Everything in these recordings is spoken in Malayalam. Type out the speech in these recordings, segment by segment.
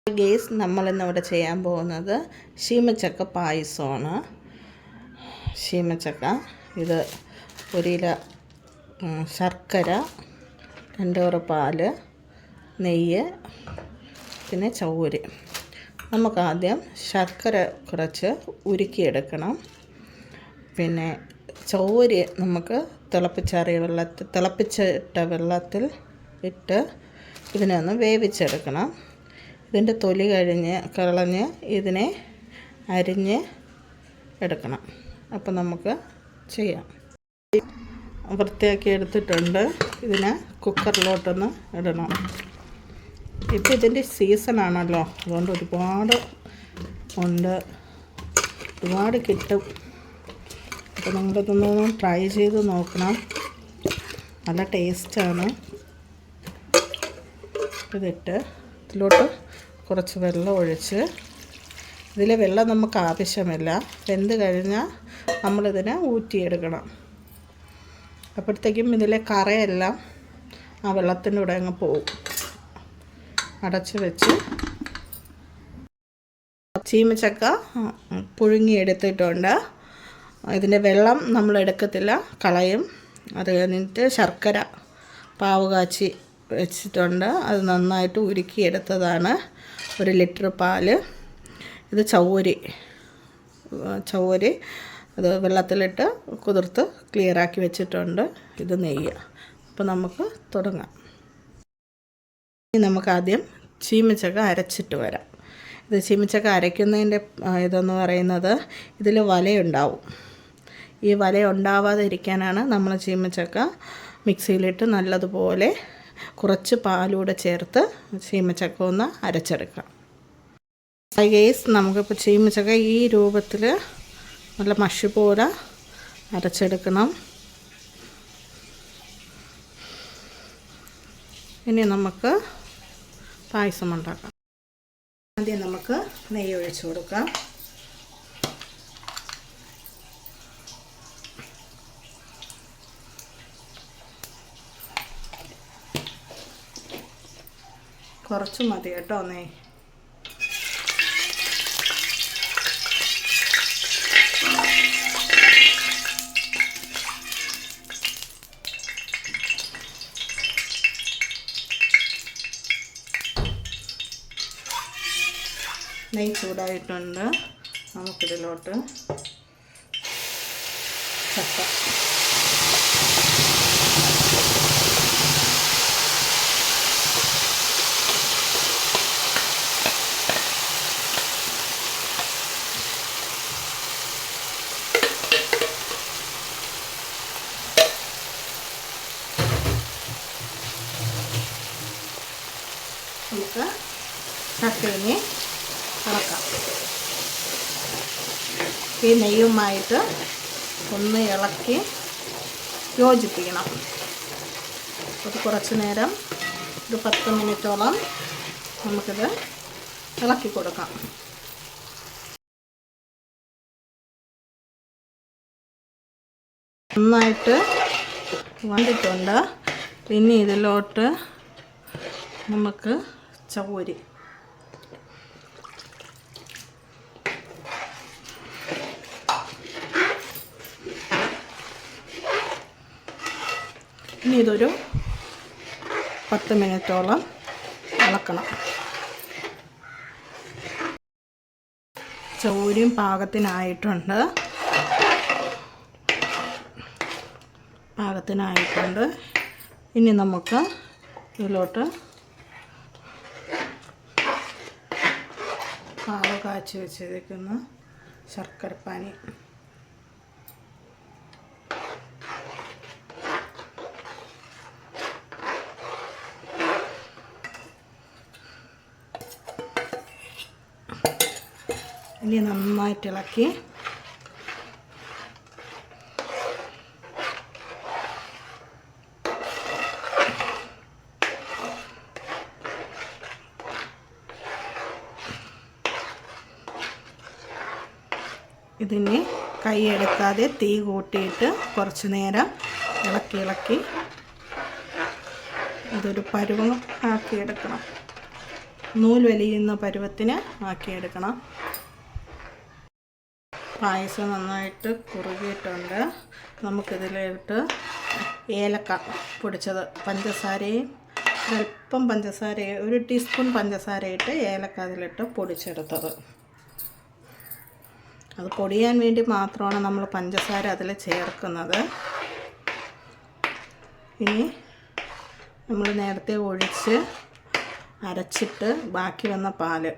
ഗേസ് നമ്മളിന്നിവിടെ ചെയ്യാൻ പോകുന്നത് ശീമച്ചക്ക പായസമാണ്. ശീമച്ചക്ക ഇത് ഒരു കിലോ ശർക്കര, 2 കവർ പാല്, നെയ്യ്, പിന്നെ ചൗവരി. നമുക്കാദ്യം ശർക്കര കുറച്ച് ഉരുക്കിയെടുക്കണം. പിന്നെ ചൗവരി നമുക്ക് തിളപ്പിച്ചിട്ട വെള്ളത്തിൽ ഇട്ട് ഇതിനെ ഒന്ന് വേവിച്ചെടുക്കണം. ഇതിൻ്റെ തൊലി കളഞ്ഞ് ഇതിനെ അരിഞ്ഞ് എടുക്കണം. അപ്പം നമുക്ക് ചെയ്യാം. വൃത്തിയാക്കി എടുത്തിട്ടുണ്ട്. ഇതിനെ കുക്കറിലോട്ടൊന്ന് ഇടണം. ഇപ്പം ഇതിൻ്റെ സീസണാണല്ലോ, അതുകൊണ്ട് ഒരുപാട് കിട്ടും. അപ്പോൾ നിങ്ങളിതൊന്ന് ട്രൈ ചെയ്ത് നോക്കണം. നല്ല ടേസ്റ്റാണ്. ഇതിട്ട് ഇതിലോട്ട് കുറച്ച് വെള്ളം ഒഴിച്ച്, ഇതിലെ വെള്ളം നമുക്ക് ആവശ്യമില്ല. വെന്ത് കഴിഞ്ഞാൽ നമ്മളിതിനെ ഊറ്റിയെടുക്കണം. അപ്പോഴത്തേക്കും ഇതിലെ കറയെല്ലാം ആ വെള്ളത്തിൻ്റെ കൂടെ അങ്ങ് പോകും. അടച്ച് വെച്ച് ചീമച്ചക്ക പുഴുങ്ങിയെടുത്തിട്ടുണ്ട്. ഇതിൻ്റെ വെള്ളം നമ്മൾ എടുക്കത്തില്ല, കളയും. അത് കഴിഞ്ഞിട്ട് ശർക്കര പാവ് കാച്ചി വെച്ചിട്ടുണ്ട്. അത് നന്നായിട്ട് ഉരുക്കിയെടുത്തതാണ്. 1 ലിറ്റർ പാല്. ഇത് ചൗവരി അത് വെള്ളത്തിലിട്ട് കുതിർത്ത് ക്ലിയറാക്കി വെച്ചിട്ടുണ്ട്. ഇത് നെയ്യ്. അപ്പോൾ നമുക്ക് തുടങ്ങാം. ഇനി നമുക്കാദ്യം ചീമച്ചക്ക അരച്ചിട്ട് വരാം. ഇത് ചീമച്ചക്ക അരയ്ക്കുന്നതിൻ്റെ ഇതെന്ന് പറയുന്നത്, ഇതിൽ വലയുണ്ടാവും. ഈ വല ഉണ്ടാവാതിരിക്കാനാണ് നമ്മൾ ചീമച്ചക്ക മിക്സിയിലിട്ട് നല്ലതുപോലെ കുറച്ച് പാലൂടെ ചേർത്ത് ചീമച്ചക്ക ഒന്ന് അരച്ചെടുക്കാം. ഗൈസ്, നമുക്കിപ്പോൾ ചീമച്ചക്ക ഈ രൂപത്തിൽ നല്ല മഷി പോലെ അരച്ചെടുക്കണം. ഇനി നമുക്ക് പായസം ഉണ്ടാക്കാം. ആദ്യം നമുക്ക് നെയ്യ് ഒഴിച്ച് കൊടുക്കാം. കുറച്ച് മതി കേട്ടോ നെയ്യ്. നെയ്യ് ചൂടായിട്ടുണ്ട്. നമുക്കിതിലോട്ട് ചക്ക നമുക്ക് ചക്കയിനെ ഇളക്കാം. ഈ നെയ്യുമായിട്ട് ഒന്ന് ഇളക്കി യോജിപ്പിക്കണം. അത് കുറച്ച് നേരം, ഒരു 10 മിനിറ്റോളം നമുക്കിത് ഇളക്കി കൊടുക്കാം. നന്നായിട്ട് വന്നിട്ടുണ്ട്. പിന്നെ ഇതിലോട്ട് നമുക്ക് ചൗവരി ഇനി ഇതൊരു 10 മിനിറ്റോളം ഇളക്കണം. ചൗവരിയും പാകത്തിനായിട്ടുണ്ട്. ഇനി നമുക്ക് ഇതിലോട്ട് പാവ് കാച്ചി വെച്ചിരിക്കുന്ന ശർക്കരപ്പാനി ഇനി നന്നായിട്ട് ഇളക്കി ഇതിനെ കൈയെടുക്കാതെ തീ കൂട്ടിയിട്ട് കുറച്ച് നേരം ഇളക്കി ഇതൊരു പരുവം ആക്കിയെടുക്കണം. നൂൽ വലിയുന്ന പരുവത്തിന് ആക്കിയെടുക്കണം. പായസം നന്നായിട്ട് കുറുകിയിട്ടുണ്ട്. നമുക്കിതിലോട്ട് ഏലക്ക പൊടിച്ചത്, പഞ്ചസാരയും അല്പം പഞ്ചസാര, 1 ടീസ്പൂൺ പഞ്ചസാര ഇട്ട് ഏലക്ക അതിലിട്ട് പൊടിച്ചെടുത്തത്. അത് പൊടിയാൻ വേണ്ടി മാത്രമാണ് നമ്മൾ പഞ്ചസാര അതിൽ ചേർക്കുന്നത്. ഇനി നമ്മൾ നേരത്തെ ഒഴിച്ച് അരച്ചിട്ട് ബാക്കി വന്ന പാല്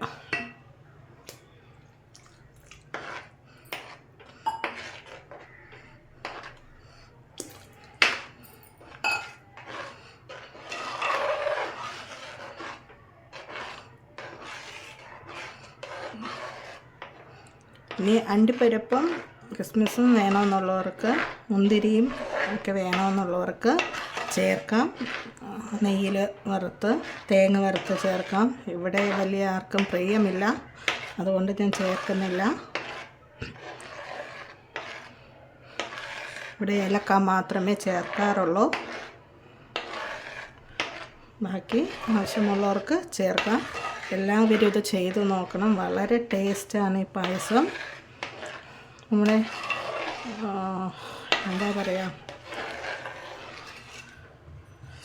ഇനി അണ്ടിപ്പരിപ്പും കിസ്മിസും വേണമെന്നുള്ളവർക്ക്, മുന്തിരിയും ഒക്കെ വേണമെന്നുള്ളവർക്ക് ചേർക്കാം. നെയ്യിൽ വറുത്ത്, തേങ്ങ വറുത്ത് ചേർക്കാം. ഇവിടെ വലിയ ആർക്കും പ്രിയമില്ല, അതുകൊണ്ട് ഞാൻ ചേർക്കുന്നില്ല. ഇവിടെ ഏലക്ക മാത്രമേ ചേർക്കാറുള്ളൂ. ബാക്കി ആവശ്യമുള്ളവർക്ക് ചേർക്കാം. എല്ലാവരും ഇത് ചെയ്ത് നോക്കണം. വളരെ ടേസ്റ്റാണ് ഈ പായസം. നമ്മുടെ എന്താ പറയുക,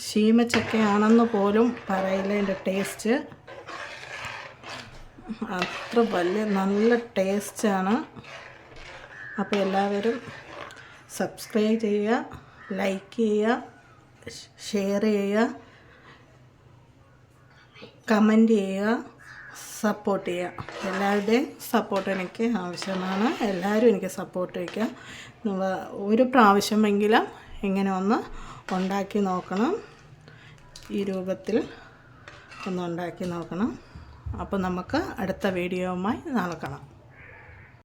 ശീമച്ചക്കയാണെന്ന് പോലും പറയില്ല എൻ്റെ ടേസ്റ്റ്. അത്ര നല്ല ടേസ്റ്റാണ്. അപ്പോൾ എല്ലാവരും സബ്സ്ക്രൈബ് ചെയ്യുക, ലൈക്ക് ചെയ്യുക, ഷെയർ ചെയ്യുക, കമൻറ്റ് ചെയ്യുക, സപ്പോർട്ട് ചെയ്യുക. എല്ലാവരുടെയും സപ്പോർട്ട് എനിക്ക് ആവശ്യമാണ്. എല്ലാവരും എനിക്ക് സപ്പോർട്ട് വയ്ക്കുക. ഒരു പ്രാവശ്യമെങ്കിലും ഇങ്ങനെ ഒന്ന് ഉണ്ടാക്കി നോക്കണം. ഈ രൂപത്തിൽ ഒന്ന് ഉണ്ടാക്കി നോക്കണം. അപ്പോൾ നമുക്ക് അടുത്ത വീഡിയോയുമായി നാളെ കാണാം.